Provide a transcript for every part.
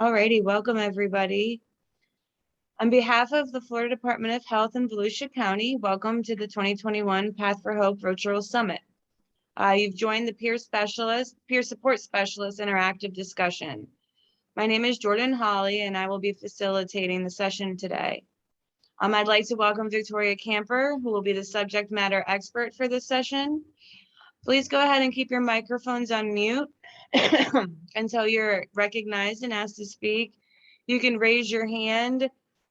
Alrighty, welcome everybody. On behalf of the Florida Department of Health in Volusia County, welcome to the 2021 Path for Hope Virtual Summit. You've joined the Peer Support Specialist Interactive Discussion. My name is Jordan Holly, and I will be facilitating the session today. I'd like to welcome Victoria Camper, who will be the subject matter expert for this session. Please go ahead and keep your microphones on mute until you're recognized and asked to speak. You can raise your hand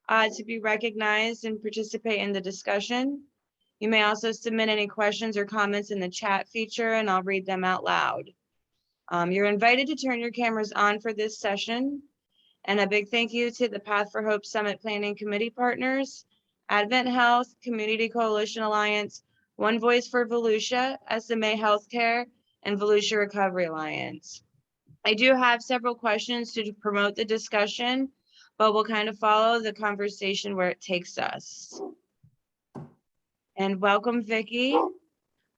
to be recognized and participate in the discussion. You may also submit any questions or comments in the chat feature, and I'll read them out loud. You're invited to turn your cameras on for this session. And a big thank you to the Path for Hope Summit Planning Committee partners, Advent Health, Community Coalition Alliance, One Voice for Volusia, SMA Healthcare, and Volusia Recovery Alliance. I do have several questions to promote the discussion, but we'll kind of follow the conversation where it takes us. And welcome, Vicki.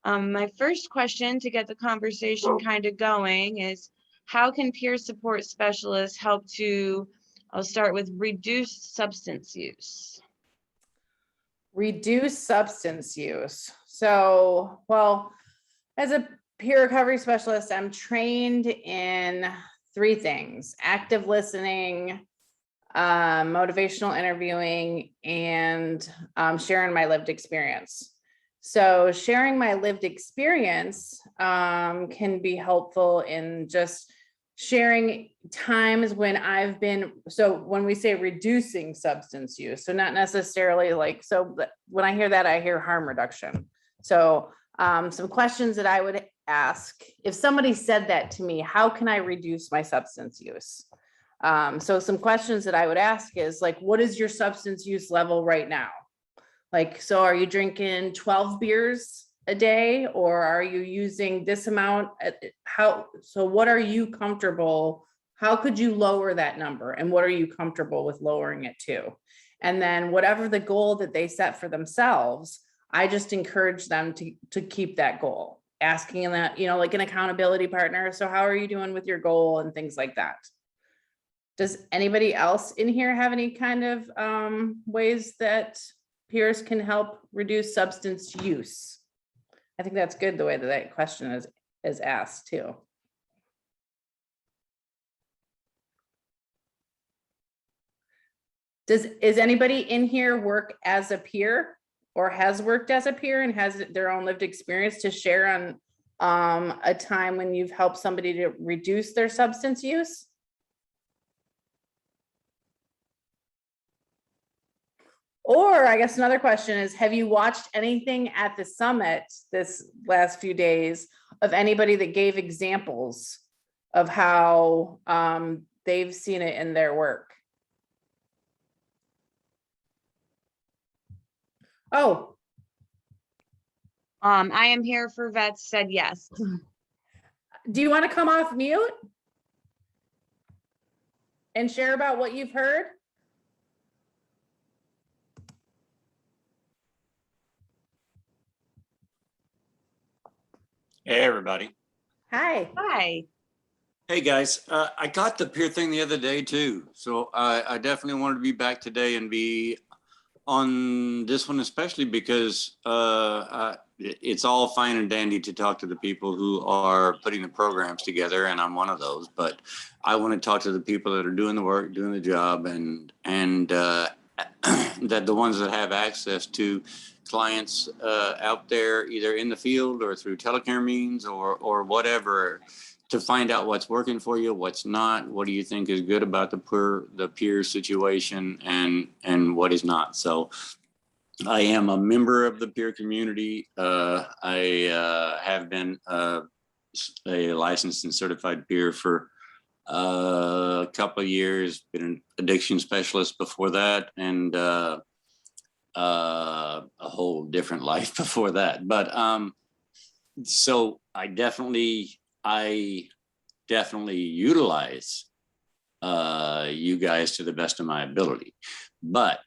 My first question to get the conversation kind of going is, how can peer support specialists help to, I'll start with reduce substance use? Reduce substance use. So, well, as a peer recovery specialist, I'm trained in three things: active listening, motivational interviewing, and sharing my lived experience. So sharing my lived experience can be helpful in just sharing times when I've been, so when we say reducing substance use, so not necessarily like, so when I hear that, I hear harm reduction. So some questions that I would ask, if somebody said that to me, how can I reduce my substance use? So some questions that I would ask is like, what is your substance use level right now? Like, so are you drinking 12 beers a day, or are you using this amount? So what are you comfortable? How could you lower that number? And what are you comfortable with lowering it to? And then whatever the goal that they set for themselves, I just encourage them to keep that goal, asking them that, you know, like an accountability partner. So how are you doing with your goal and things like that? Does anybody else in here have any kind of ways that peers can help reduce substance use? I think that's good, the way that that question is asked too. Is anybody in here work as a peer or has worked as a peer and has their own lived experience to share on a time when you've helped somebody to reduce their substance use? Or I guess another question is, have you watched anything at the summit this last few days of anybody that gave examples of how they've seen it in their work? Oh. I am here for vets said yes. Do you want to come off mute and share about what you've heard? Hey, everybody. Hi. Hi. Hey, guys. I got the peer thing the other day, too. So I definitely wanted to be back today and be on this one, especially because it's all fine and dandy to talk to the people who are putting the programs together, and I'm one of those. But I want to talk to the people that are doing the work, doing the job, and that the ones that have access to clients out there, either in the field or through telecare means or whatever, to find out what's working for you, what's not, what do you think is good about the peer situation, and what is not. So I am a member of the peer community. I have been a licensed and certified peer for a couple of years, been an addiction specialist before that, and a whole different life before that. But so I definitely utilize you guys to the best of my ability, but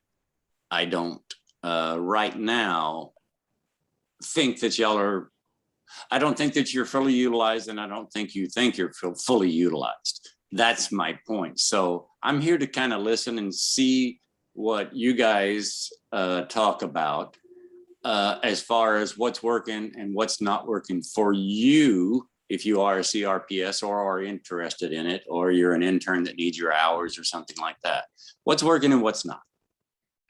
I don't right now think that y'all are, I don't think that you're fully utilized, and I don't think you think you're fully utilized. that's my point. So I'm here to kind of listen and see what you guys talk about as far as what's working and what's not working for you. If you are a CRPS or are interested in it, or you're an intern that needs your hours or something like that, what's working and what's not.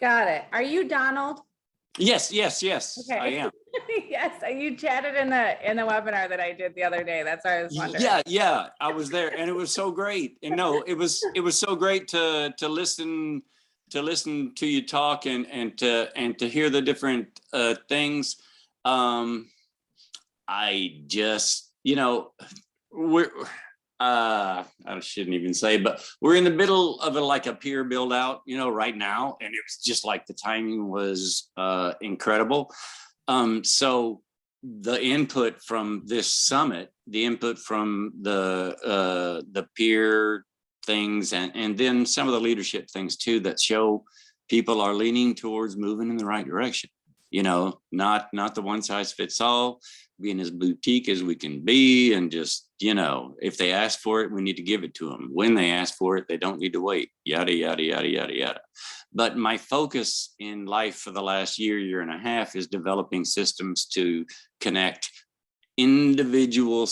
Got it. Are you Donald? Yes, Okay. I am. Yes, you chatted in the webinar that I did the other day. That's why I was wondering. Yeah, I was there, and it was so great. And no, it was so great to listen to you talk and to hear the different things. I just, we're I shouldn't even say, but we're in the middle of a peer build out, right now, and it was just like the timing was incredible. So the input from this summit, the input from the peer things, and then some of the leadership things too, that show people are leaning towards moving in the right direction. Not the one size fits all, being as boutique as we can be, and just, if they ask for it, we need to give it to them. When they ask for it, they don't need to wait, yada, yada, yada, yada, yada. But my focus in life for the last year and a half is developing systems to connect individual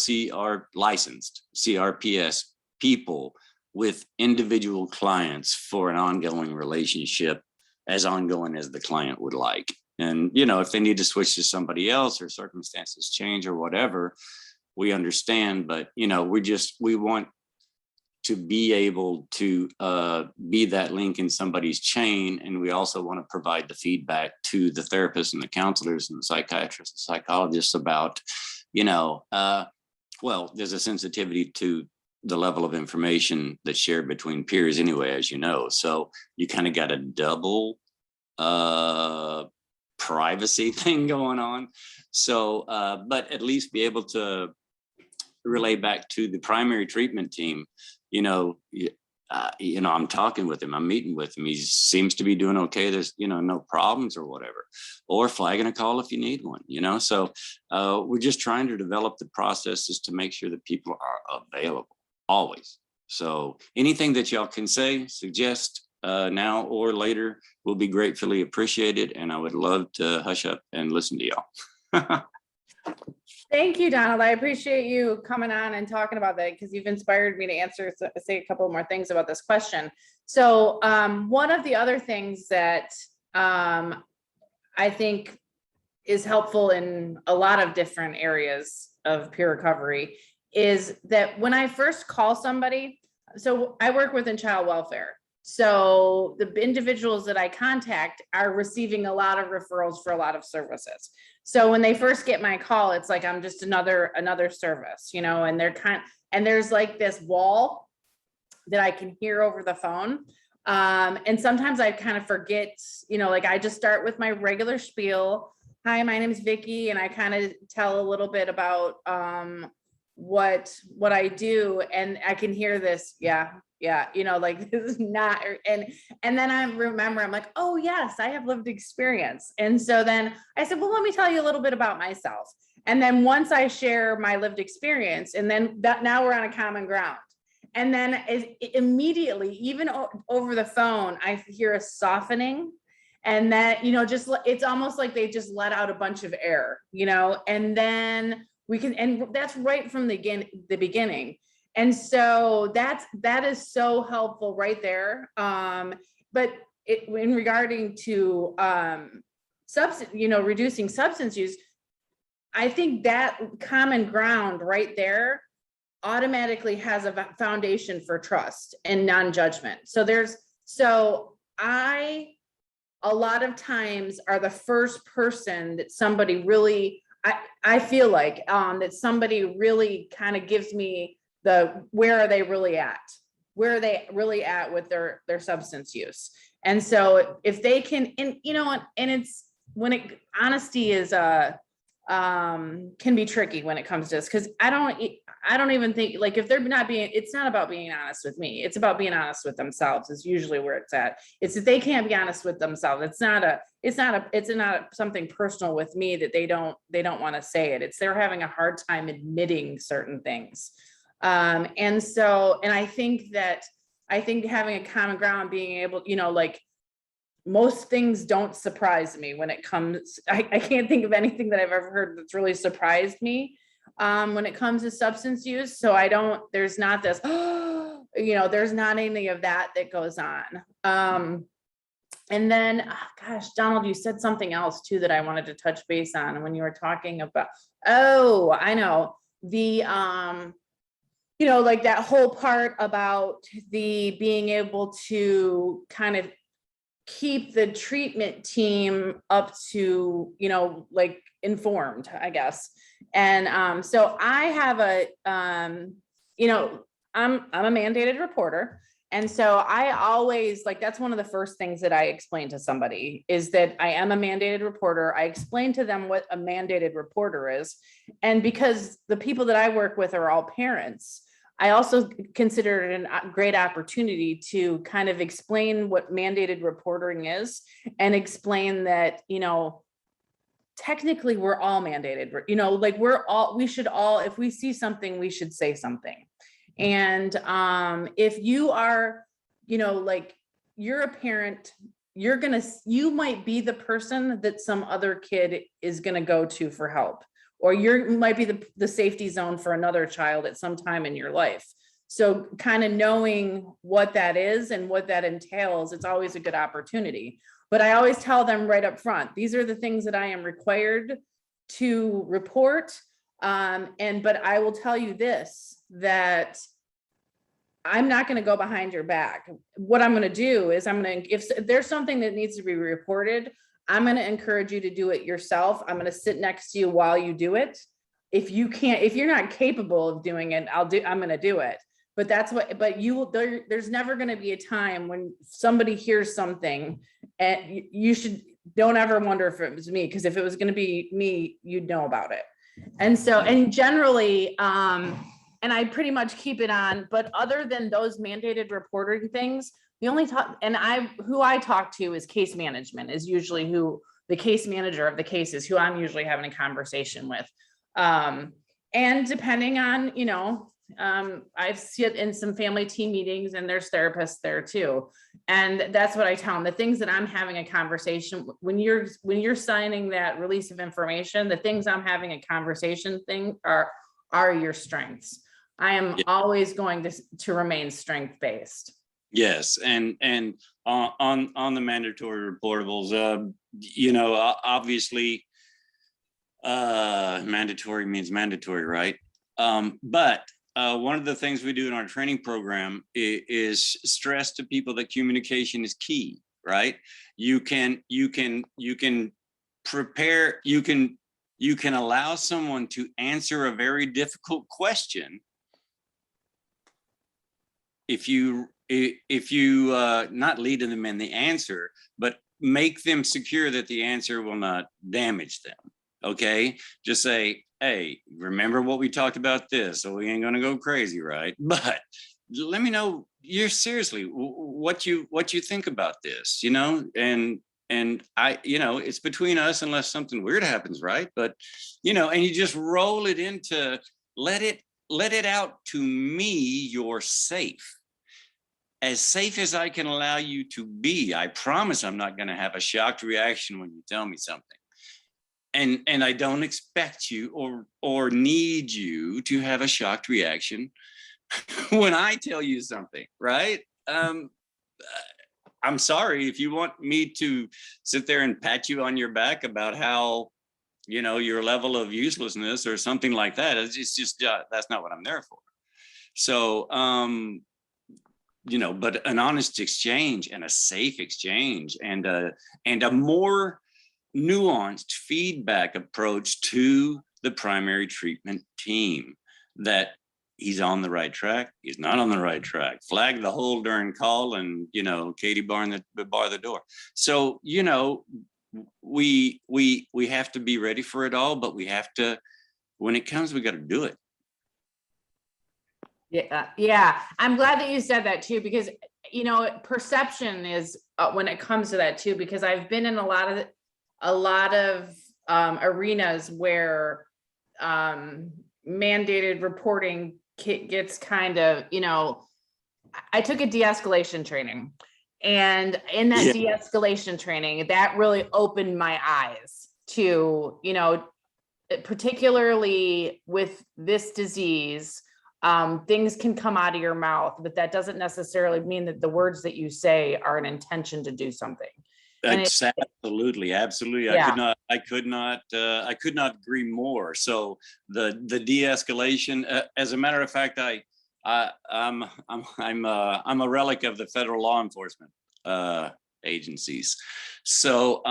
licensed CRPS people with individual clients for an ongoing relationship, as ongoing as the client would like. And, if they need to switch to somebody else or circumstances change or whatever, we understand. But, we want to be able to be that link in somebody's chain. And we also want to provide the feedback to the therapists and the counselors and the psychiatrists and psychologists about, there's a sensitivity to the level of information that's shared between peers anyway, as you know. So you kind of got a double privacy thing going on. So, but at least be able to relay back to the primary treatment team, I'm talking with him, I'm meeting with him. He seems to be doing okay. There's, no problems or whatever, or flagging a call if you need one, So we're just trying to develop the processes to make sure that people are available always. So anything that y'all can say, suggest, now or later will be gratefully appreciated, and I would love to hush up and listen to y'all. Thank you, Donald. I appreciate you coming on and talking about that, because you've inspired me to say a couple more things about this question. So one of the other things that I think is helpful in a lot of different areas of peer recovery is that when I first call somebody, so I work within child welfare. So the individuals that I contact are receiving a lot of referrals for a lot of services. So when they first get my call, it's like I'm just another service, and and there's like this wall that I can hear over the phone. And sometimes I kind of forget, I just start with my regular spiel. Hi, my name is Vicky, and I kind of tell a little bit about what I do, and I can hear this, this is not, and then I remember, I'm like, oh yes, I have lived experience. And so then I said, well, let me tell you a little bit about myself. And then once I share my lived experience, and then now we're on a common ground. And then immediately, even over the phone, I hear a softening, and that, it's almost like they just let out a bunch of air, and then we can, and that's right from the beginning. And so that is so helpful right there. But in regarding to reducing substance use, I think that common ground right there automatically has a foundation for trust and non-judgment. So I a lot of times are the first person that somebody really, I feel like that somebody really kind of gives me where are they really at? Where are they really at with their substance use? And so if they can, and it's honesty is can be tricky when it comes to this, because I don't even think, like, if they're not being, it's not about being honest with me, it's about being honest with themselves is usually where it's at. It's that they can't be honest with themselves. It's not something personal with me that they don't want to say it. It's they're having a hard time admitting certain things. And I think having a common ground, being able, like, most things don't surprise me when it comes, I can't think of anything that I've ever heard that's really surprised me when it comes to substance use. So there's not this, there's not any of that goes on. And then, gosh, Donald, you said something else too that I wanted to touch base on when you were talking about, I know, the, like that whole part about the being able to kind of keep the treatment team up to, like, informed, I guess. And so I have I'm a mandated reporter. And so I always, like, that's one of the first things that I explain to somebody is that I am a mandated reporter. I explain to them what a mandated reporter is. And because the people that I work with are all parents, I also consider it a great opportunity to kind of explain what mandated reporting is and explain that, technically we're all mandated, like we should all, if we see something, we should say something. And if you are, like, you're a parent, you might be the person that some other kid is going to go to for help, or you might be the safety zone for another child at some time in your life. So kind of knowing what that is and what that entails, it's always a good opportunity. But I always tell them right up front, these are the things that I am required to report. But I will tell you this, that I'm not going to go behind your back. What I'm going to do is if there's something that needs to be reported, I'm going to encourage you to do it yourself. I'm going to sit next to you while you do it. If you're not capable of doing it, I'm going to do it. But there's never going to be a time when somebody hears something and don't ever wonder if it was me, because if it was going to be me, you'd know about it. And so, and generally, and I pretty much keep it on, but other than those mandated reporting things, the only who I talk to is case management, is usually who the case manager of the case is, who I'm usually having a conversation with. And depending on, I've sit in some family team meetings and there's therapists there too. And that's what I tell them, the things that I'm having a conversation, when you're signing that release of information, the things I'm having a conversation are your strengths. I am always going to remain strength-based. Yes, and on the mandatory reportables, obviously, mandatory means mandatory, right? But one of the things we do in our training program is stress to people that communication is key, right? You can prepare, you can allow someone to answer a very difficult question if you not lead them in the answer, but make them secure that the answer will not damage them. Okay, just say, hey, remember what we talked about this, so we ain't gonna go crazy, right? But let me know, you're seriously what you think about this, and I, it's between us unless something weird happens, right? But and you just roll it into, let it out to me, you're safe. As safe as I can allow you to be. I promise I'm not going to have a shocked reaction when you tell me something. And I don't expect you or need you to have a shocked reaction when I tell you something, right? I'm sorry if you want me to sit there and pat you on your back about how, your level of uselessness or something like that. It's just, that's not what I'm there for. So, but an honest exchange and a safe exchange and a more nuanced feedback approach to the primary treatment team, that he's on the right track, he's not on the right track, flag the hole during call, and Katie bar the door. So we have to be ready for it all, but we have to, when it comes, we got to do it. Yeah. I'm glad that you said that too, because, perception is when it comes to that too, because I've been in a lot of arenas where mandated reporting gets kind of, I took a de-escalation training, and in that de-escalation training, that really opened my eyes to, particularly with this disease, things can come out of your mouth, but that doesn't necessarily mean that the words that you say are an intention to do something. Absolutely. Yeah. I could not agree more. So the de-escalation, as a matter of fact, I'm a relic of the federal law enforcement agencies. So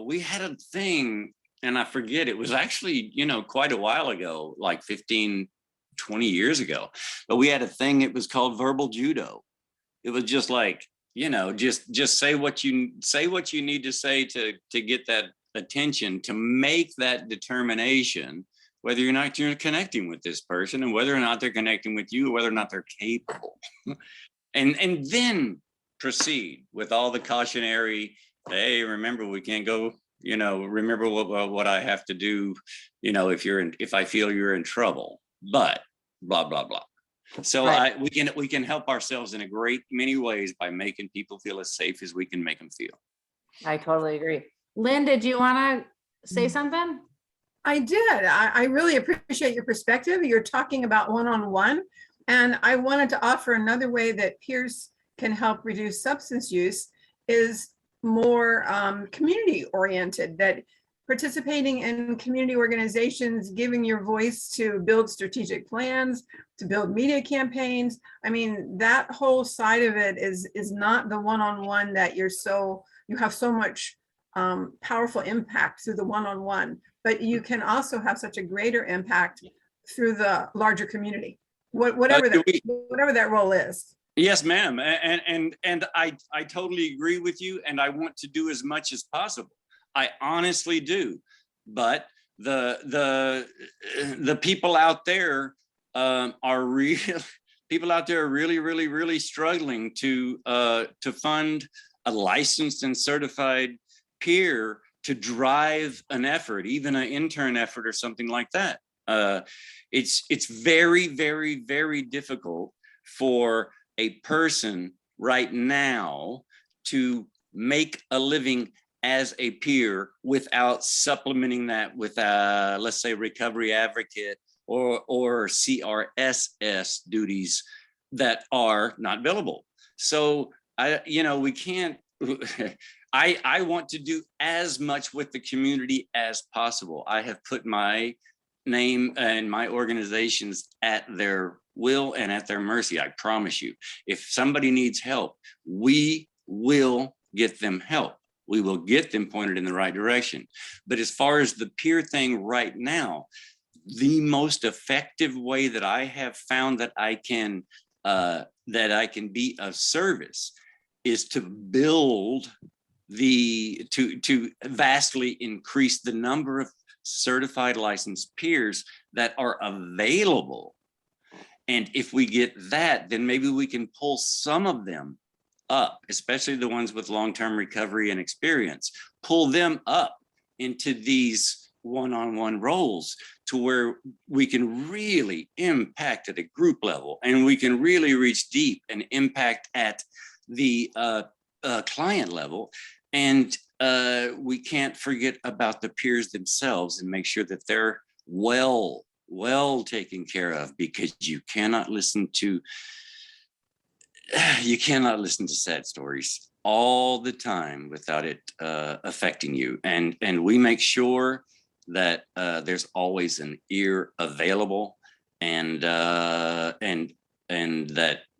we had a thing, and I forget, it was actually, quite a while ago, like 15, 20 years ago, but we had a thing, it was called verbal judo. It was just like, just say what you need to say to get that attention, to make that determination whether or not you're connecting with this person, and whether or not they're connecting with you, or whether or not they're capable. and then proceed with all the cautionary, hey, remember, we can't go, remember what I have to do, if I feel you're in trouble, but blah blah blah. So Right. we can help ourselves in a great many ways by making people feel as safe as we can make them feel. I totally agree. Lynn, did you want to say something? I did. I really appreciate your perspective. You're talking about one-on-one, and I wanted to offer another way that peers can help reduce substance use is more community oriented, that participating in community organizations, giving your voice to build strategic plans, to build media campaigns. I mean, that whole side of it is not the one-on-one that you have so much powerful impact through the one-on-one, but you can also have such a greater impact through the larger community, whatever that role is. Yes, ma'am. And I totally agree with you. And I want to do as much as possible. I honestly do. But the people out there are really struggling to fund a licensed and certified peer to drive an effort, even an intern effort or something like that. It's very, very, very difficult for a person right now to make a living as a peer without supplementing that with let's say recovery advocate or CRSS duties that are not billable. So we can't I want to do as much with the community as possible. I have put my name and my organizations at their will and at their mercy. I promise you, if somebody needs help, we will get them help. We will get them pointed in the right direction. But as far as the peer thing right now, the most effective way that I have found that I can be of service is to build to vastly increase the number of certified licensed peers that are available. And if we get that, then maybe we can pull some of them up, especially the ones with long-term recovery and experience, pull them up into these one-on-one roles to where we can really impact at a group level, and we can really reach deep and impact at the client level. And we can't forget about the peers themselves and make sure that they're well taken care of, because you cannot listen to sad stories all the time without it affecting you. And we make sure that there's always an ear available, and that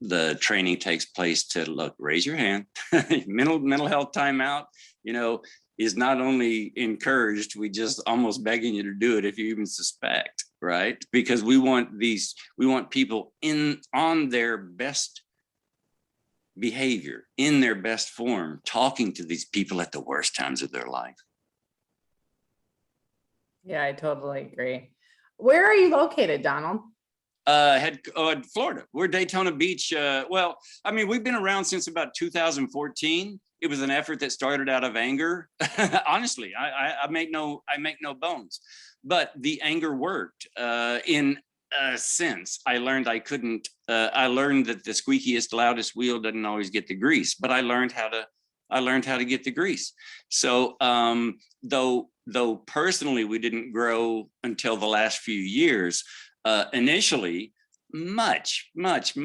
the training takes place to raise your hand. mental health timeout, is not only encouraged, we just almost begging you to do it if you even suspect, right? Because we want people on their best behavior, in their best form, talking to these people at the worst times of their life. Yeah, I totally agree. Where are you located, Donald? Florida. We're Daytona Beach. We've been around since about 2014. It was an effort that started out of anger. Honestly, I make no bones. but the anger worked in a sense. I learned I couldn't, I learned that the squeakiest, loudest wheel doesn't always get the grease, but I learned how to get the grease. So though personally we didn't grow until the last few years, initially, much, back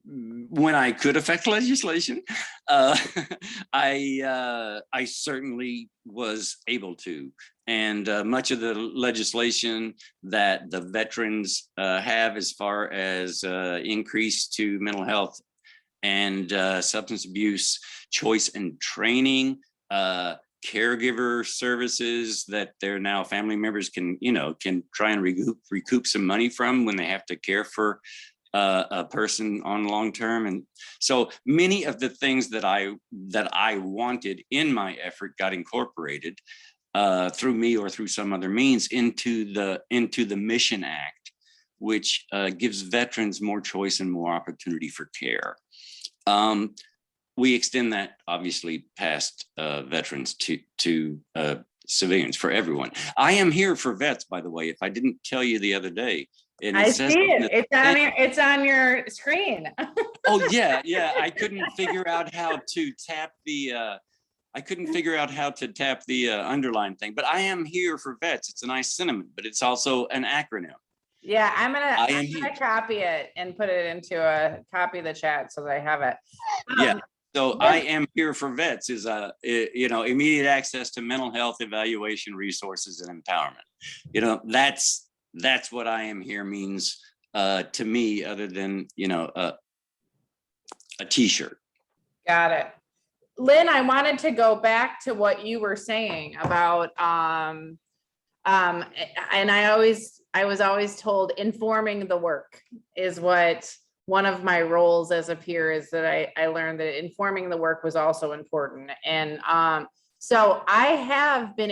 when I could affect legislation, I certainly was able to. And much of the legislation that the veterans have as far as increase to mental health and substance abuse choice and training, caregiver services that their now family members can try and recoup some money from when they have to care for a person on long term. And so many of the things that I wanted in my effort got incorporated through me or through some other means into the Mission Act, which gives veterans more choice and more opportunity for care. We extend that obviously past veterans to civilians, for everyone. I am here for vets, by the way, if I didn't tell you the other day. And I see it. It's on your screen. Oh yeah. I couldn't figure out how to tap the underline thing, but I am here for vets. It's a nice sentiment, but it's also an acronym. Yeah, I'm gonna copy it and put it into a copy of the chat so that I have it. Yeah. So I am here for vets is immediate access to mental health evaluation resources and empowerment. That's what I am here means to me, other than a t-shirt. Got it. Lynn, I wanted to go back to what you were saying about and I was always told informing the work is what one of my roles as a peer is, that I learned that informing the work was also important. And so I have been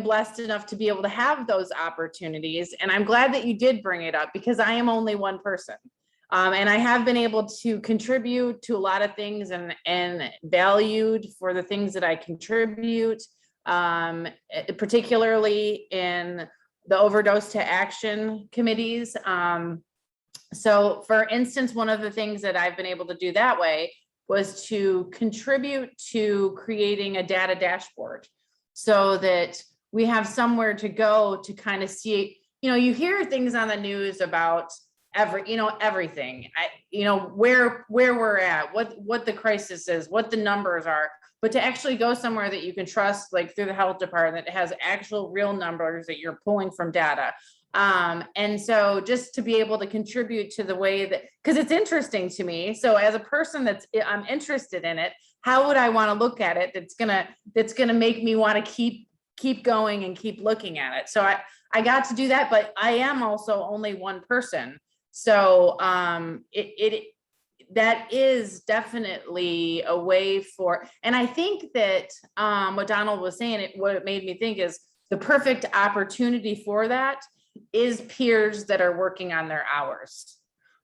blessed enough to be able to have those opportunities. And I'm glad that you did bring it up, because I am only one person. And I have been able to contribute to a lot of things and valued for the things that I contribute, particularly in the overdose to action committees. So for instance, one of the things that I've been able to do that way was to contribute to creating a data dashboard so that we have somewhere to go to kind of see, you hear things on the news about everything, where we're at, what the crisis is, what the numbers are, but to actually go somewhere that you can trust, like through the health department, that has actual real numbers that you're pulling from data. And so just to be able to contribute to the way that, because it's interesting to me. So as a person I'm interested in it, how would I want to look at it? That's gonna make me want to keep going and keep looking at it. So I got to do that, but I am also only one person. So that is definitely a way for, and I think that what Donald was saying, what it made me think is the perfect opportunity for that is peers that are working on their hours.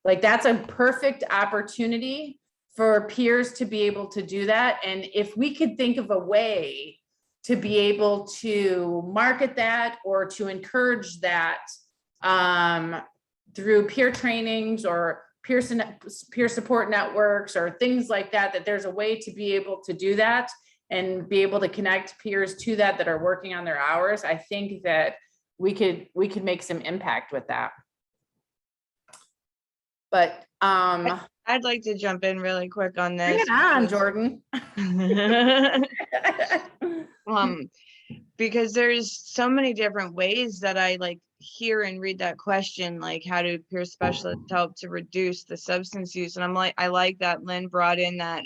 Like that's a perfect opportunity for peers to be able to do that. And if we could think of a way to be able to market that or to encourage that through peer trainings or peer support networks or things like that, that there's a way to be able to do that and be able to connect peers to that are working on their hours. I think that we could make some impact with that. But I'd like to jump in really quick on this. Bring it on, Jordan. Because there's so many different ways that I hear and read that question, like how do peer specialists help to reduce the substance use? And I like that Lynn brought in that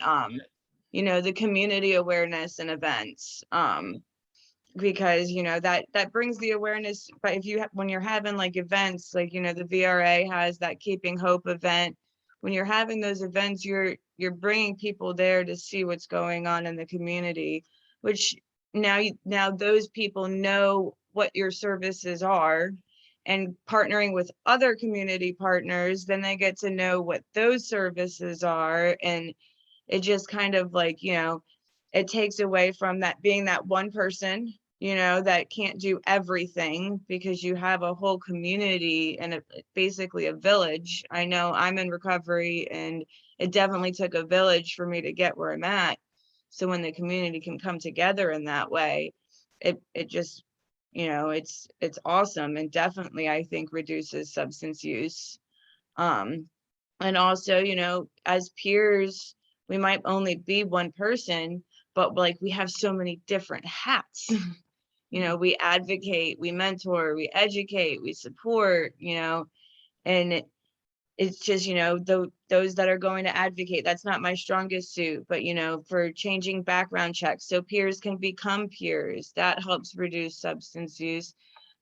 the community awareness and events, because that brings the awareness. But when you're having events the VRA has that Keeping Hope event, when you're having those events, you're bringing people there to see what's going on in the community, which now those people know what your services are, and partnering with other community partners, then they get to know what those services are. And it just kind of it takes away from that being that one person, that can't do everything, because you have a whole community and basically a village. I know I'm in recovery, and it definitely took a village for me to get where I'm at. So when the community can come together in that way, it just, it's awesome, and definitely I think reduces substance use. And also, as peers, we might only be one person, but like we have so many different hats. We advocate, we mentor, we educate, we support, and it's just, those that are going to advocate, that's not my strongest suit, but, for changing background checks so peers can become peers, that helps reduce substance use.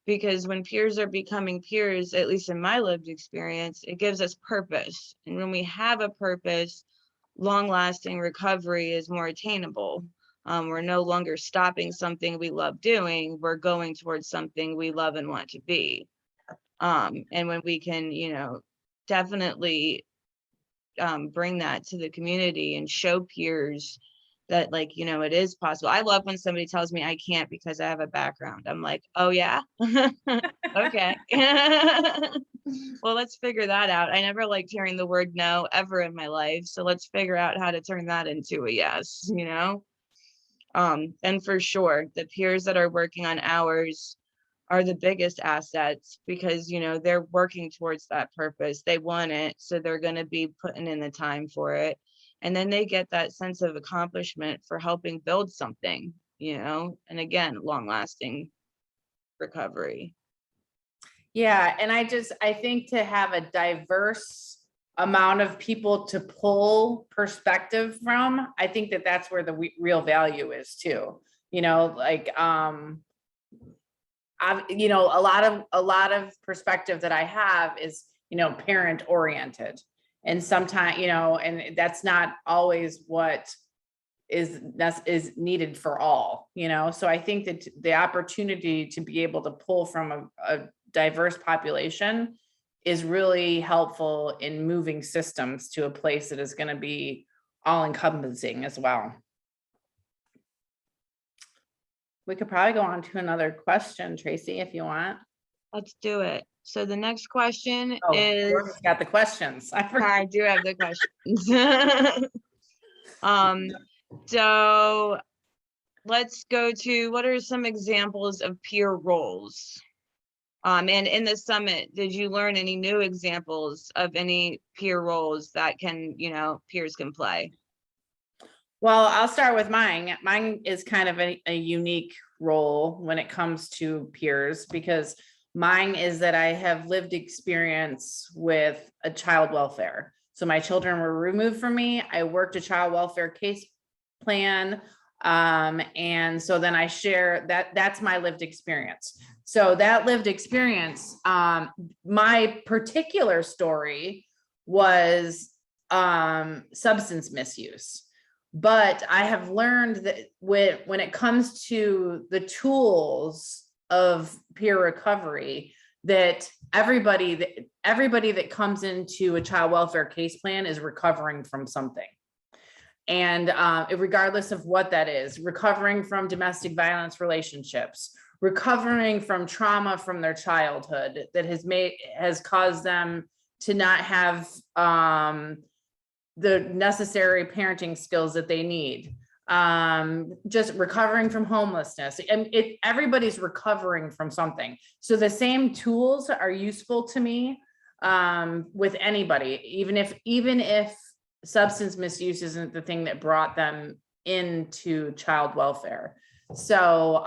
Because when peers are becoming peers, at least in my lived experience, it gives us purpose. And when we have a purpose, long-lasting recovery is more attainable. We're no longer stopping something we love doing, we're going towards something we love and want to be. And when we can, definitely bring that to the community and show peers that, like, it is possible. I love when somebody tells me I can't because I have a background. I'm like, oh yeah, okay. Well, let's figure that out. I never liked hearing the word no ever in my life, so let's figure out how to turn that into a yes. And for sure, the peers that are working on hours are the biggest assets, because they're working towards that purpose, they want it, so they're going to be putting in the time for it, and then they get that sense of accomplishment for helping build something, and again, long-lasting recovery. Yeah, and I think to have a diverse amount of people to pull perspective from, I think that's where the real value is too. Like a lot of perspective that I have is, parent oriented, and sometimes, and that's not always what is needed for all, so I think that the opportunity to be able to pull from a diverse population is really helpful in moving systems to a place that is going to be all encompassing as well. We could probably go on to another question, Tracy, if you want. Let's do it. So the next question Oh, is, Jordan's got the questions. I do have the questions. So let's go to, what are some examples of peer roles? And in the summit, did you learn any new examples of any peer roles that can, peers can play? Well, I'll start with mine. Mine is kind of a unique role when it comes to peers, because mine is that I have lived experience with a child welfare. So my children were removed from me. I worked a child welfare case plan. And so then I share that's my lived experience. So that lived experience, my particular story was substance misuse. But I have learned that when it comes to the tools of peer recovery, that everybody that comes into a child welfare case plan is recovering from something. And regardless of what that is, recovering from domestic violence relationships, recovering from trauma from their childhood that has caused them to not have the necessary parenting skills that they need, just recovering from homelessness, and everybody's recovering from something. So the same tools are useful to me with anybody, even if substance misuse isn't the thing that brought them into child welfare. So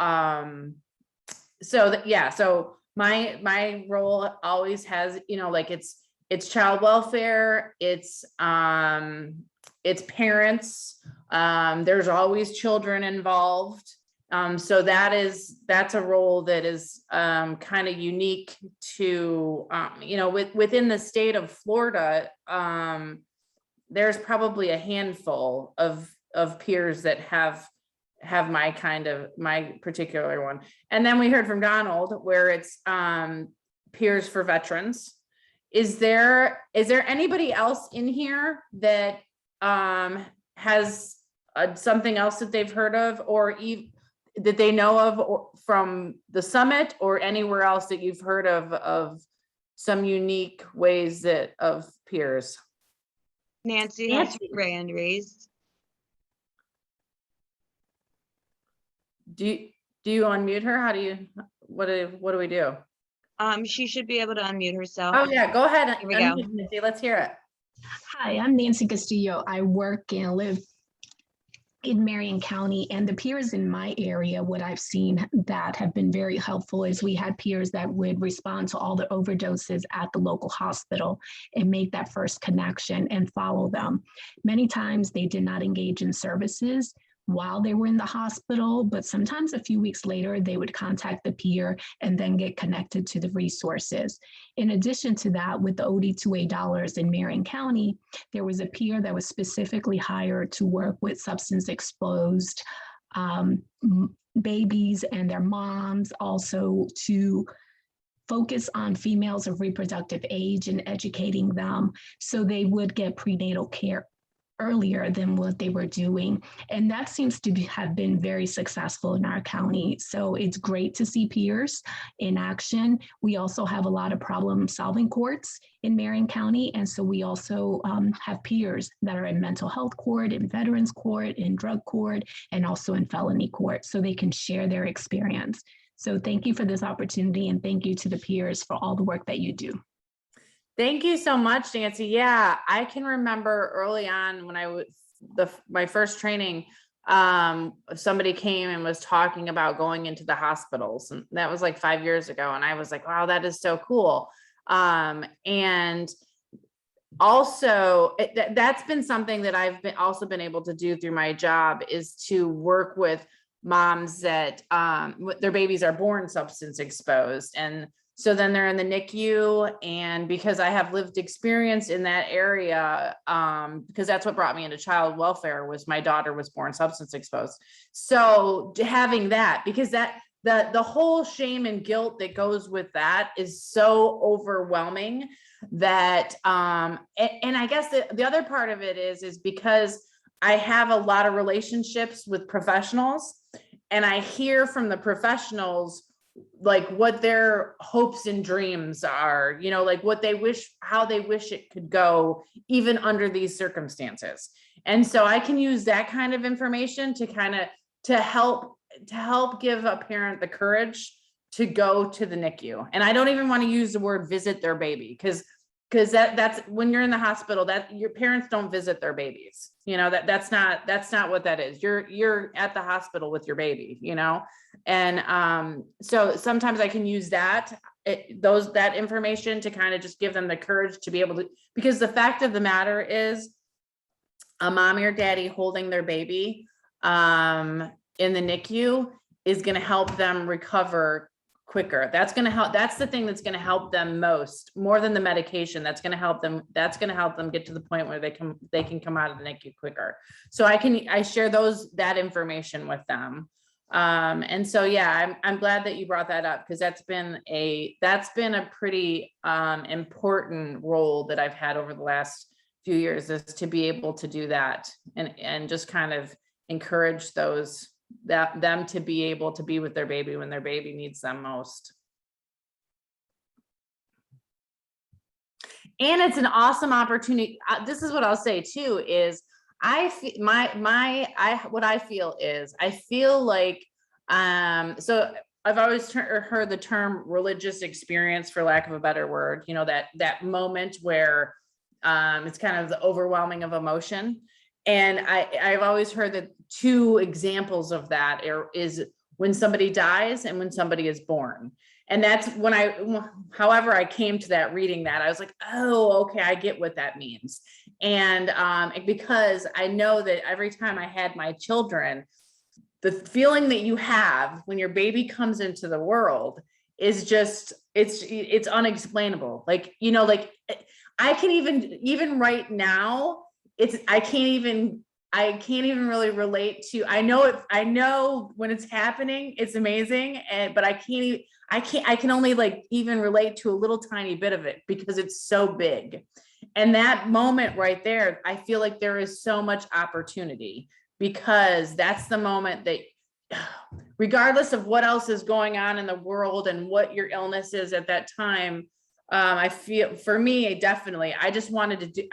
so my role always has, like it's child welfare, it's parents, there's always children involved. So that's a role that is kind of unique to within the state of Florida. There's probably a handful of peers that have my particular one. And then we heard from Donald where it's peers for veterans. Is there anybody else in here that has something else that they've heard of or that they know of from the summit or anywhere else that you've heard of some unique ways that of peers? Nancy has Nancy. her hand raised. Do you unmute her? How do you, what do we do? She should be able to unmute herself. Oh yeah, go ahead. Here we go. Unmute, Nancy. Let's hear it. Hi, I'm Nancy Castillo. I work and live in Marion County, and the peers in my area, what I've seen that have been very helpful is we had peers that would respond to all the overdoses at the local hospital and make that first connection and follow them. Many times they did not engage in services while they were in the hospital, but sometimes a few weeks later, they would contact the peer and then get connected to the resources. In addition to that, with the OD2A dollars in Marion County, there was a peer that was specifically hired to work with substance exposed babies and their moms, also to focus on females of reproductive age and educating them so they would get prenatal care earlier than what they were doing. And that seems to have been very successful in our county. So it's great to see peers in action. We also have a lot of problem solving courts in Marion County. And so we also have peers that are in mental health court, in veterans court, in drug court, and also in felony court, so they can share their experience. So thank you for this opportunity, and thank you to the peers for all the work that you do. Thank you so much, Nancy. Yeah, I can remember early on when I was my first training, somebody came and was talking about going into the hospitals, and that was like 5 years ago. And I was like, wow, that is so cool. And also that's been something that I've also been able to do through my job, is to work with moms that their babies are born substance exposed. And so then they're in the NICU, and because I have lived experience in that area, because that's what brought me into child welfare, was my daughter was born substance exposed. So having that, because that the whole shame and guilt that goes with that is so overwhelming that, and I guess the other part of it is because I have a lot of relationships with professionals, and I hear from the professionals like what their hopes and dreams are, you know, like what they wish, how they wish it could go even under these circumstances. And so I can use that kind of information to kind of to help give a parent the courage to go to the NICU. And I don't even want to use the word visit their baby, because that's when you're in the hospital, that your parents don't visit their babies, you know, that's not what that is. You're at the hospital with your baby, you know? And so sometimes I can use that information to kind of just give them the courage to be able to, because the fact of the matter is a mommy or daddy holding their baby in the NICU is going to help them recover quicker. That's going to help. That's the thing that's going to help them more than the medication. That's going to help them get to the point where they can come out of the NICU quicker. So I share that information with them. And so, yeah, I'm glad that you brought that up, because that's been a pretty important role that I've had over the last few years, is to be able to do that and just kind of encourage them to be able to be with their baby when their baby needs them most. And it's an awesome opportunity. This is what I'll say too, is I feel like, so I've always heard the term religious experience, for lack of a better word, you know, that moment where it's kind of the overwhelming of emotion. And I've always heard that two examples of that is when somebody dies and when somebody is born. And that's when however I came to that, reading that, I was like, oh, okay, I get what that means. And because I know that every time I had my children, the feeling that you have when your baby comes into the world is just, it's unexplainable. Like, you know, like I can even right now, I can't even really relate to, I know when it's happening, it's amazing. But I can only like even relate to a little tiny bit of it because it's so big. And that moment right there, I feel like there is so much opportunity because that's the moment that, regardless of what else is going on in the world and what your illness is at that time, I feel, for me, definitely, I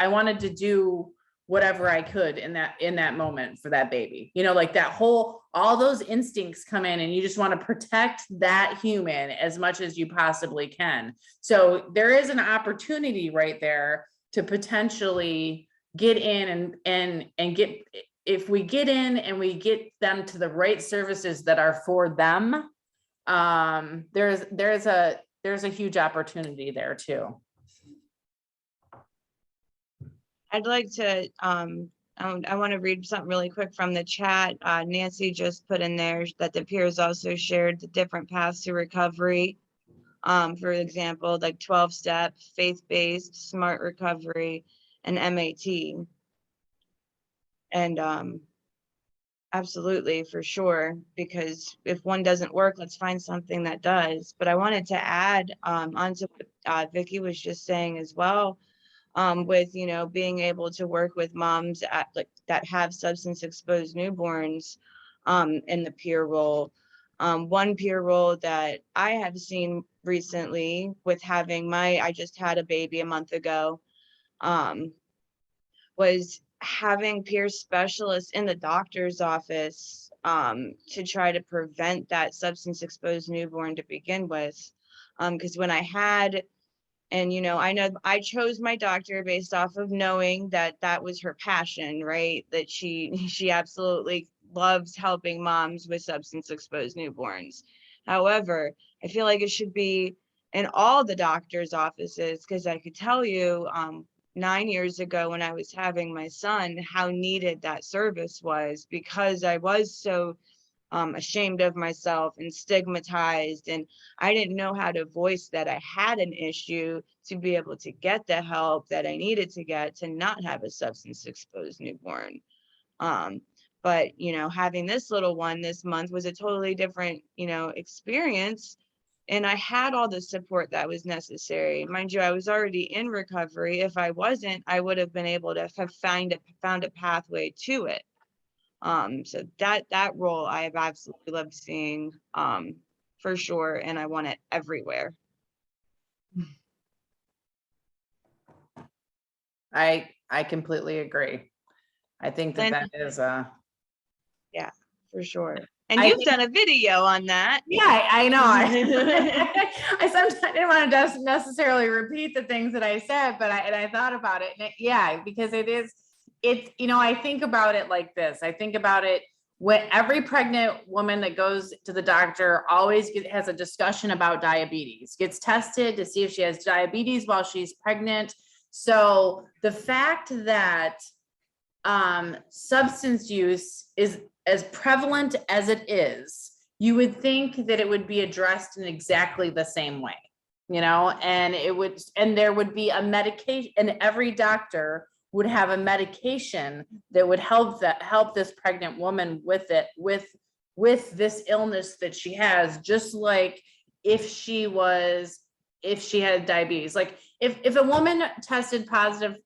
wanted to do whatever I could in that moment for that baby, like all those instincts come in, and you just want to protect that human as much as you possibly can. So there is an opportunity right there to potentially get in and get, if we get in and we get them to the right services that are for them, there's a huge opportunity there too. I'd like to, I want to read something really quick from the chat. Nancy just put in there that the peers also shared the different paths to recovery. For example, like 12-step, faith-based, smart recovery, and MAT. And absolutely, for sure, because if one doesn't work, let's find something that does. But I wanted to add onto what Vicki was just saying as well, with, being able to work with moms that have substance exposed newborns in the peer role. One peer role that I have seen recently with I just had a baby a month ago, was having peer specialists in the doctor's office to try to prevent that substance exposed newborn to begin with. Because when I had, and I know I chose my doctor based off of knowing that that was her passion, right? That she absolutely loves helping moms with substance exposed newborns. However, I feel like it should be in all the doctor's offices, because I could tell you 9 years ago when I was having my son, how needed that service was, because I was so ashamed of myself and stigmatized, and I didn't know how to voice that I had an issue to be able to get the help that I needed to get to not have a substance exposed newborn. But having this little one this month was a totally different experience, and I had all the support that was necessary. Mind you, I was already in recovery. If I wasn't, I would have been able to have found a pathway to it. So that role I have absolutely loved seeing, for sure, and I want it everywhere. I completely agree. I think that is yeah, for sure. And you've done a video on that. Yeah, I know. I sometimes didn't want to just necessarily repeat the things that I said, but I thought about it. And because I think about it like this. I think about it when every pregnant woman that goes to the doctor always has a discussion about diabetes, gets tested to see if she has diabetes while she's pregnant. So the fact that substance use is as prevalent as it is, you would think that it would be addressed in exactly the same way, and there would be a medication, and every doctor would have a medication that would help this pregnant woman with this illness that she has, just like if she had diabetes. Like if a woman tested positive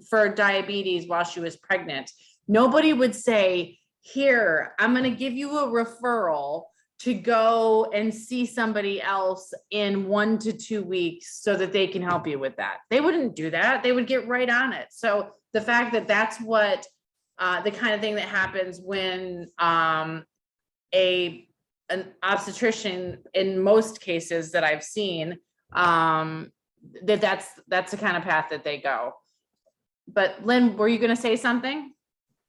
for diabetes while she was pregnant, nobody would say, here, I'm going to give you a referral to go and see somebody else in 1 to 2 weeks so that they can help you with that. They wouldn't do that. They would get right on it. So the fact that that's what the kind of thing that happens when an obstetrician, in most cases that I've seen, that's the kind of path that they go. But Lynn, were you going to say something?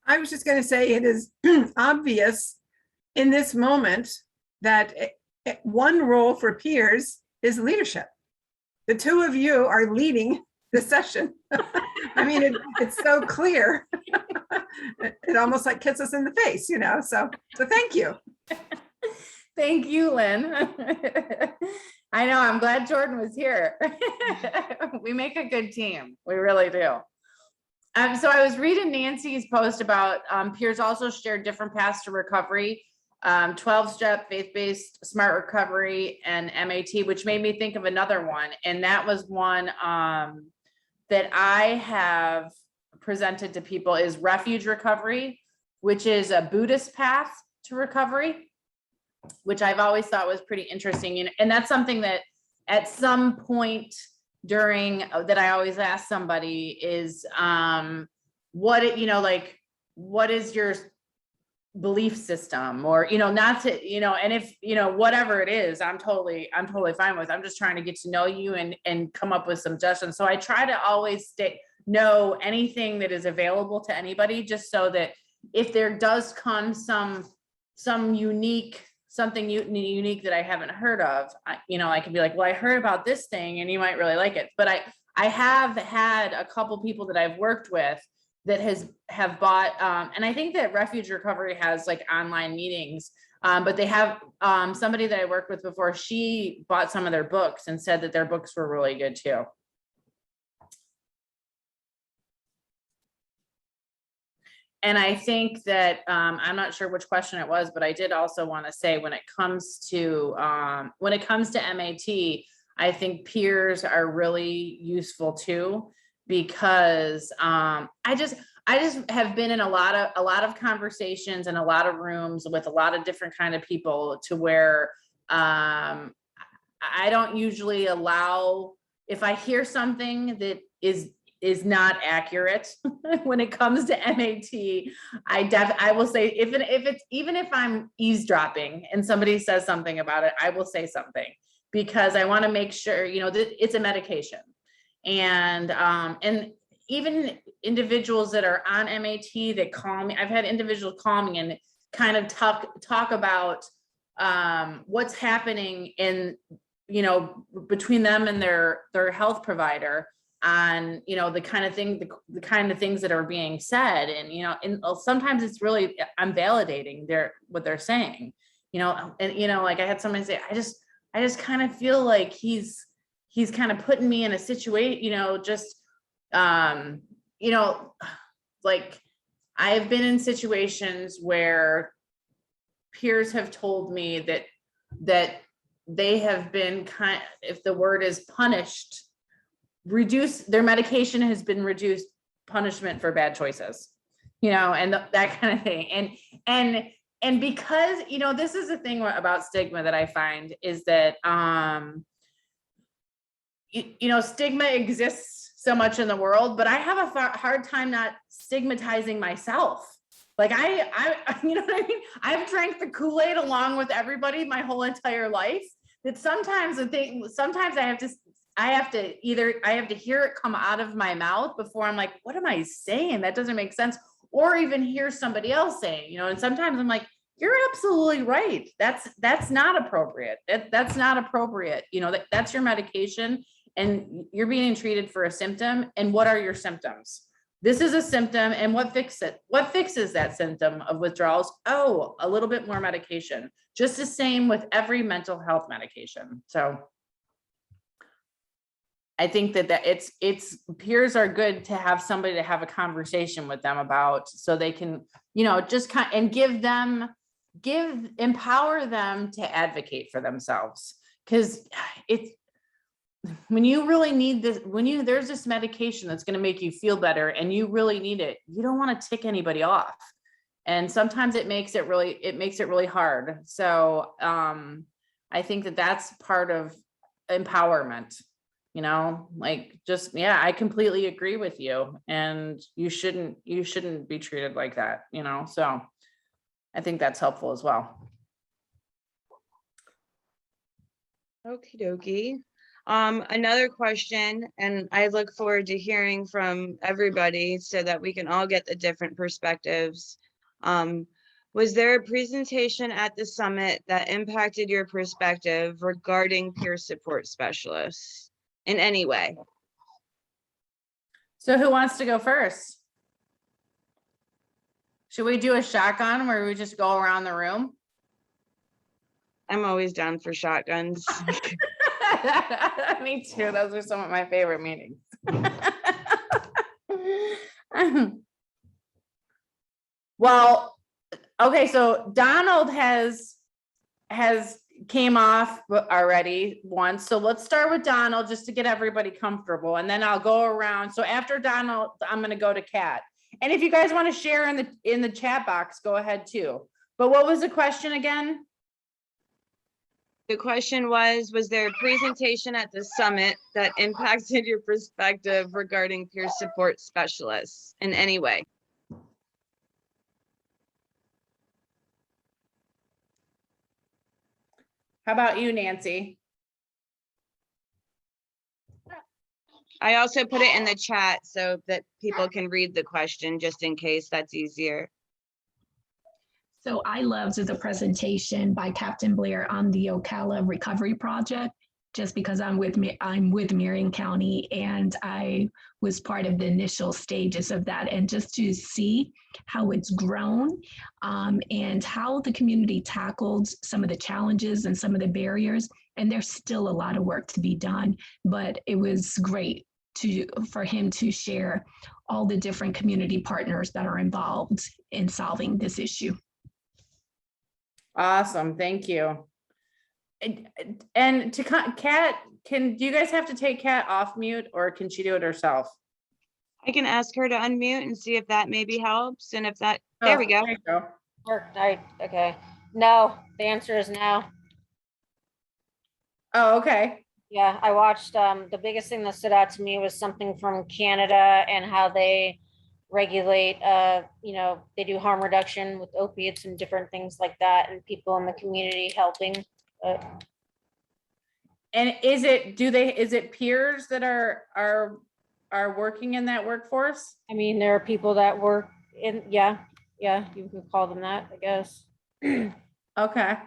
I was just going to say it is obvious in this moment that one role for peers is leadership. The two of you are leading the session. I mean, it's so clear. It almost like kisses in the face, so thank you. Thank you, Lynn. I know, I'm glad Jordan was here. We make a good team. We really do. So I was reading Nancy's post about peers also shared different paths to recovery, 12-step, faith-based, smart recovery, and MAT, which made me think of another one. And that was one that I have presented to people, is refuge recovery. which is a Buddhist path to recovery, which I've always thought was pretty interesting. And that's something that at some point during that I always ask somebody is, what is your belief system, or, not to, and if, whatever it is, I'm totally fine with. I'm just trying to get to know you and come up with some suggestions. So I try to always know anything that is available to anybody, just so that if there does come something unique that I haven't heard of, I can be like, well, I heard about this thing and you might really like it. But I have had a couple people that I've worked with that have bought, and I think that Refuge Recovery has like online meetings, but they have somebody that I worked with before, she bought some of their books and said that their books were really good too. And I think that, I'm not sure which question it was, but I did also want to say when it comes to MAT, I think peers are really useful too, because I just have been in a lot of conversations and a lot of rooms with a lot of different kind of people, to where I don't usually allow, if I hear something that is not accurate when it comes to MAT, I will say, even if I'm eavesdropping and somebody says something about it, I will say something, because I want to make sure, that it's a medication. And even individuals that are on MAT that call me, I've had individuals call me and kind of talk about what's happening in, between them and their health provider on, the kind of things that are being said. And, and sometimes it's really, I'm validating what they're saying, and, like I had somebody say, I just kind of feel like he's kind of putting me in a situation, like I've been in situations where peers have told me that they have been if the word is punished, their medication has been reduced punishment for bad choices, and that kind of thing. And because, this is the thing about stigma that I find is that, stigma exists so much in the world, but I have a hard time not stigmatizing myself. Like I you know what I mean? I've drank the Kool-Aid along with everybody my whole entire life, that sometimes I have to hear it come out of my mouth before I'm like, what am I saying? That doesn't make sense. Or even hear somebody else saying, and sometimes I'm like, you're absolutely right. That's not appropriate. That's not appropriate. That's your medication and you're being treated for a symptom. And what are your symptoms? This is a symptom, and what fixes that symptom of withdrawals? Oh, a little bit more medication. Just the same with every mental health medication. So I think that it's peers are good to have somebody to have a conversation with them about, so they can, just and empower them to advocate for themselves. Because when you really need this, there's this medication that's going to make you feel better and you really need it, you don't want to tick anybody off. And sometimes it makes it really hard. So I think that that's part of empowerment, I completely agree with you. And you shouldn't be treated like that, so I think that's helpful as well. Okie dokie. Another question, and I look forward to hearing from everybody so that we can all get the different perspectives. Was there a presentation at the summit that impacted your perspective regarding peer support specialists in any way? So who wants to go first? Should we do a shotgun where we just go around the room? I'm always down for shotguns. Me too. Those are some of my favorite meetings. Well, okay, so Donald has came off already once. So let's start with Donald just to get everybody comfortable, and then I'll go around. So after Donald, I'm going to go to Kat. And if you guys want to share in the chat box, go ahead too. But what was the question again? The question was there a presentation at the summit that impacted your perspective regarding peer support specialists in any way? How about you, Nancy? I also put it in the chat so that people can read the question just in case that's easier. So I loved the presentation by Captain Blair on the Ocala Recovery Project, just because I'm with Marion County and I was part of the initial stages of that. And just to see how it's grown and how the community tackled some of the challenges and some of the barriers. And there's still a lot of work to be done, but it was great for him to share all the different community partners that are involved in solving this issue. Awesome, thank you. And to Kat, do you guys have to take Kat off mute or can she do it herself? I can ask her to unmute and see if that maybe helps. And if that, there we go. There you go. Worked. Okay. No, the answer is no. Oh, okay. Yeah, I watched, the biggest thing that stood out to me was something from Canada and how they regulate, they do harm reduction with opiates and different things like that, and people in the community helping. And is it peers that are working in that workforce? I mean, there are people that work in, yeah, you could call them that, I guess. Okay,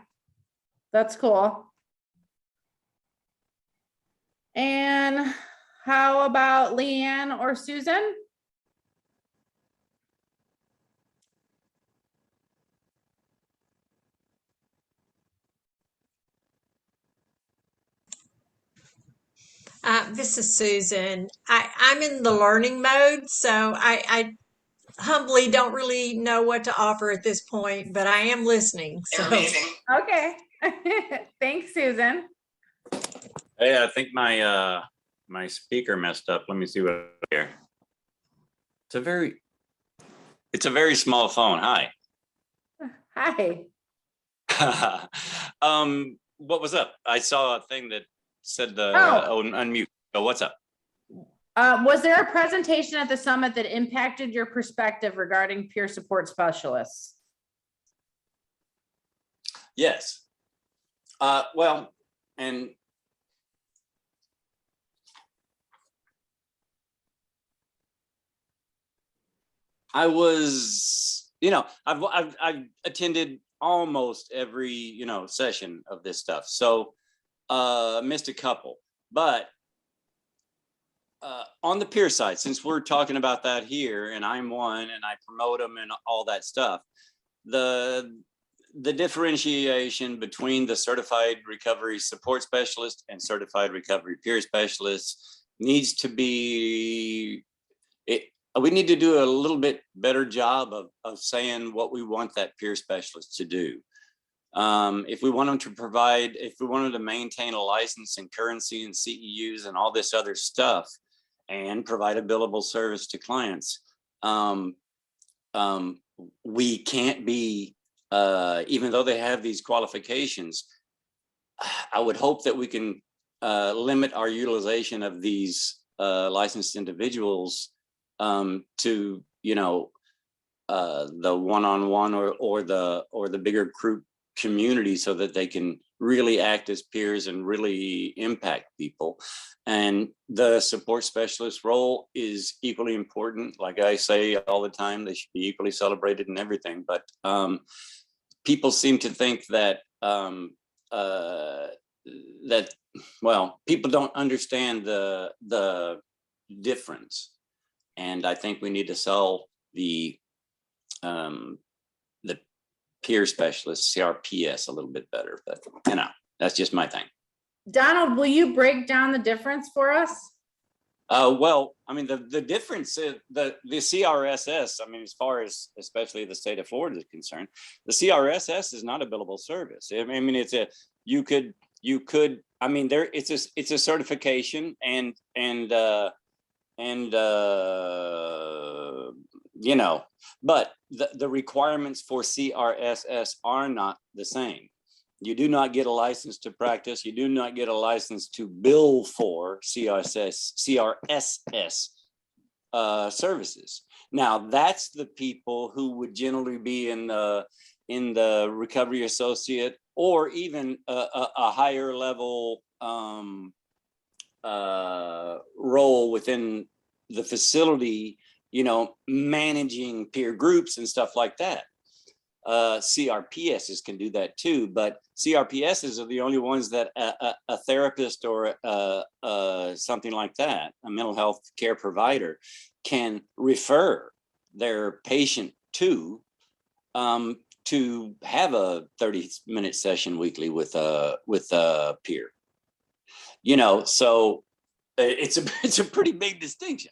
that's cool. And how about Leanne or Susan? This is Susan. I'm in the learning mode, so I humbly don't really know what to offer at this point, but I am listening. So Okay. Thanks, Susan. Hey, I think my my speaker messed up. Let me see what here. It's a very small phone. Hi. Hi. What was up? I saw a thing that said the unmute. So what's up? Was there a presentation at the summit that impacted your perspective regarding peer support specialists? Yes. Well, and I was, I've attended almost every, session of this stuff. So missed a couple, but on the peer side, since we're talking about that here and I'm one and I promote them and all that stuff, the differentiation between the certified recovery support specialist and certified recovery peer specialists needs to be, we need to do a little bit better job of saying what we want that peer specialist to do. If we want them to provide, if we want them to maintain a license and currency and CEUs and all this other stuff and provide a billable service to clients, we can't be, even though they have these qualifications, I would hope that we can limit our utilization of these licensed individuals to, the one-on-one or the bigger group community, so that they can really act as peers and really impact people. And the support specialist role is equally important. Like I say all the time, they should be equally celebrated and everything. But people seem to think that people don't understand the difference. And I think we need to sell the peer specialist, CRPS, a little bit better, but that's just my thing. Donald, will you break down the difference for us? Well, I mean, the difference is the CRSS, I mean, as far as especially the state of Florida is concerned, the CRSS is not a billable service. I mean, it's you could, I mean, it's a certification and you know, but the requirements for CRSS are not the same. You do not get a license to practice. You do not get a license to bill for CRSS services. Now, that's the people who would generally be in the recovery associate or even a higher level role within the facility, you know, managing peer groups and stuff like that. CRPSs can do that too, but CRPSs are the only ones that a therapist or something like that, a mental health care provider, can refer their patient to have a 30-minute session weekly with a peer. You know, so it's a pretty big distinction.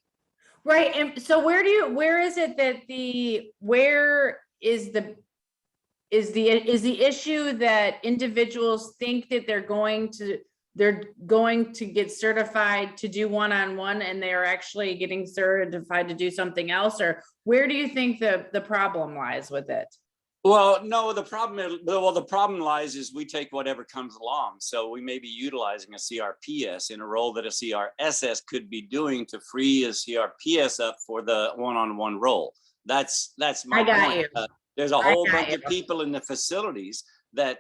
Right. And so where is it that is the issue that individuals think that they're going to get certified to do one-on-one and they're actually getting certified to do something else? Or where do you think the problem lies with it? Well, no, the problem lies is we take whatever comes along. So we may be utilizing a CRPS in a role that a CRSS could be doing to free a CRPS up for the one-on-one role. That's my point. There's a whole bunch of people in the facilities that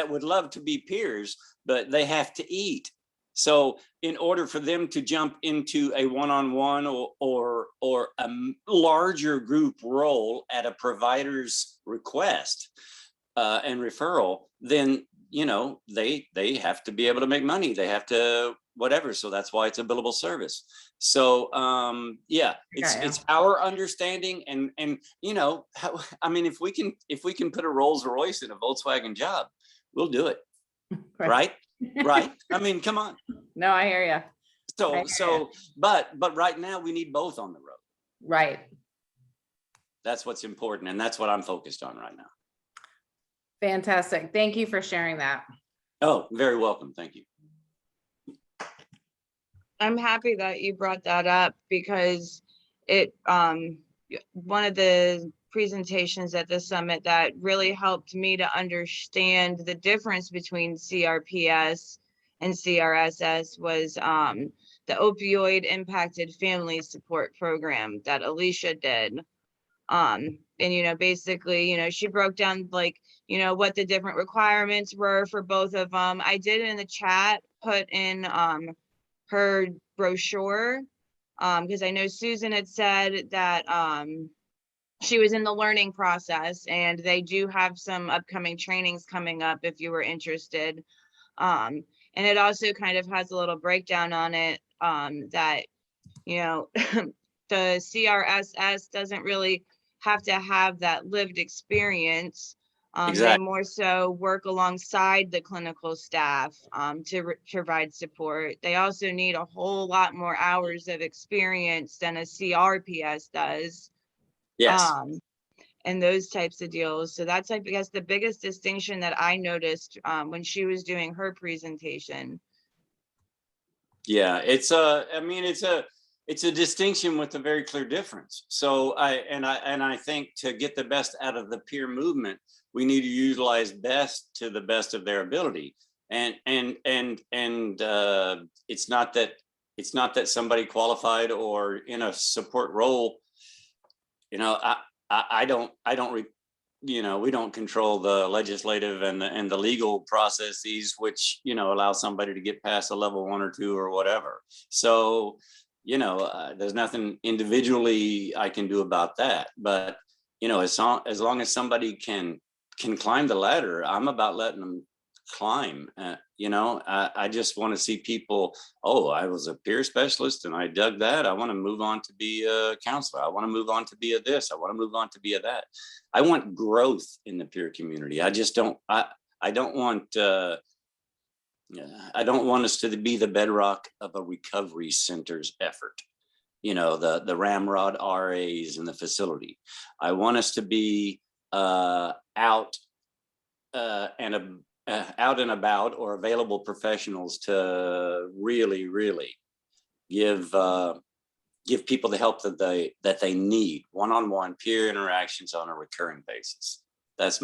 would love to be peers, but they have to eat. So in order for them to jump into a one-on-one or a larger group role at a provider's request and referral, then, you know, they have to be able to make money. They have to whatever. So that's why it's a billable service. So yeah, it's our understanding, and you know, I mean, if we can put a Rolls Royce in a Volkswagen job, we'll do it, right? Right? I mean, come on. No, I hear you. But right now we need both on the road. Right. That's what's important, and that's what I'm focused on right now. Fantastic. Thank you for sharing that. Oh, very welcome. Thank you. I'm happy that you brought that up because one of the presentations at the summit that really helped me to understand the difference between CRPS and CRSS was the Opioid Impacted Family Support Program that Alicia did. And, you know, basically, you know, she broke down like, you know, what the different requirements were for both of them. I did in the chat put in her brochure because I know Susan had said that she was in the learning process, and they do have some upcoming trainings coming up if you were interested. And it also kind of has a little breakdown on it that, you know, the CRSS doesn't really have to have that lived experience. Exactly. They more so work alongside the clinical staff to provide support. They also need a whole lot more hours of experience than a CRPS does. Yes. And those types of deals. So that's, I guess, the biggest distinction that I noticed when she was doing her presentation. Yeah, it's a distinction with a very clear difference. So I think to get the best out of the peer movement, we need to utilize best to the best of their ability. And it's not that somebody qualified or in a support role, you know, you know, we don't control the legislative and the legal processes, which, you know, allow somebody to get past a level 1 or 2 or whatever. So, you know, there's nothing individually I can do about that. But, you know, as long as somebody can climb the ladder, I'm about letting them climb. You know, I just want to see people, oh, I was a peer specialist and I dug that. I want to move on to be a counselor. I want to move on to be a this. I want to move on to be a that. I want growth in the peer community. I just don't, I don't want us to be the bedrock of a recovery center's effort. You know, the ramrod RAs in the facility. I want us to be out and about or available professionals to really give give people the help that they need, one-on-one peer interactions on a recurring basis. That's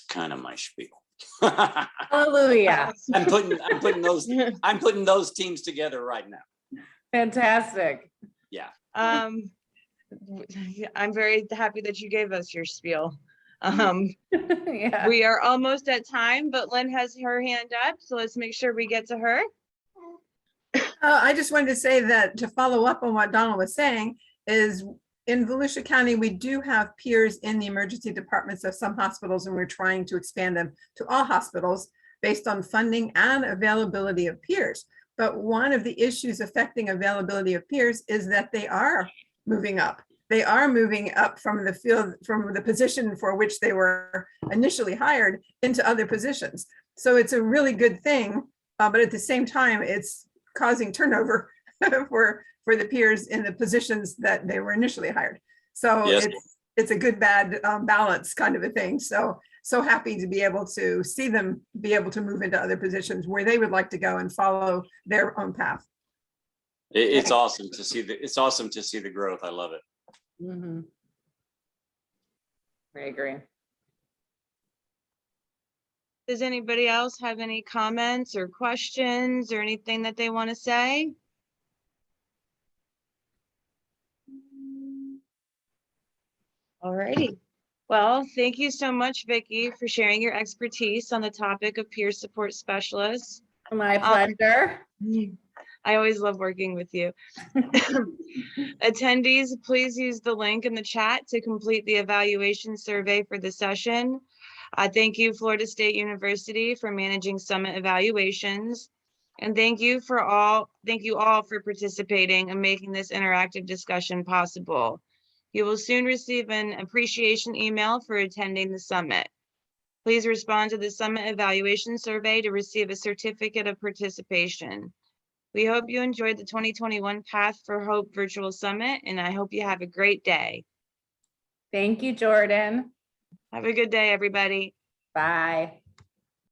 kind of my spiel. Hallelujah. I'm putting those teams together right now. Fantastic. Yeah. I'm very happy that you gave us your spiel. Yeah. We are almost at time, but Lynn has her hand up, so let's make sure we get to her. I just wanted to say that to follow up on what Donald was saying is in Volusia County, we do have peers in the emergency departments of some hospitals, and we're trying to expand them to all hospitals based on funding and availability of peers. But one of the issues affecting availability of peers is that they are moving up. They are moving up from the field, from the position for which they were initially hired into other positions. So it's a really good thing, but at the same time, it's causing turnover for the peers in the positions that they were initially hired. So Yes. it's a good bad balance kind of a thing. So happy to be able to see them be able to move into other positions where they would like to go and follow their own path. It's awesome to see the growth. I love it. Mm-hmm. I agree. Does anybody else have any comments or questions or anything that they want to say? Alrighty. Well, thank you so much, Vicki, for sharing your expertise on the topic of peer support specialists. My pleasure. I always love working with you. Attendees, please use the link in the chat to complete the evaluation survey for the session. Thank you, Florida State University, for managing summit evaluations. And thank you all for participating and making this interactive discussion possible. You will soon receive an appreciation email for attending the summit. Please respond to the summit evaluation survey to receive a certificate of participation. We hope you enjoyed the 2021 Path for Hope Virtual Summit, and I hope you have a great day. Thank you, Jordan. Have a good day, everybody. Bye.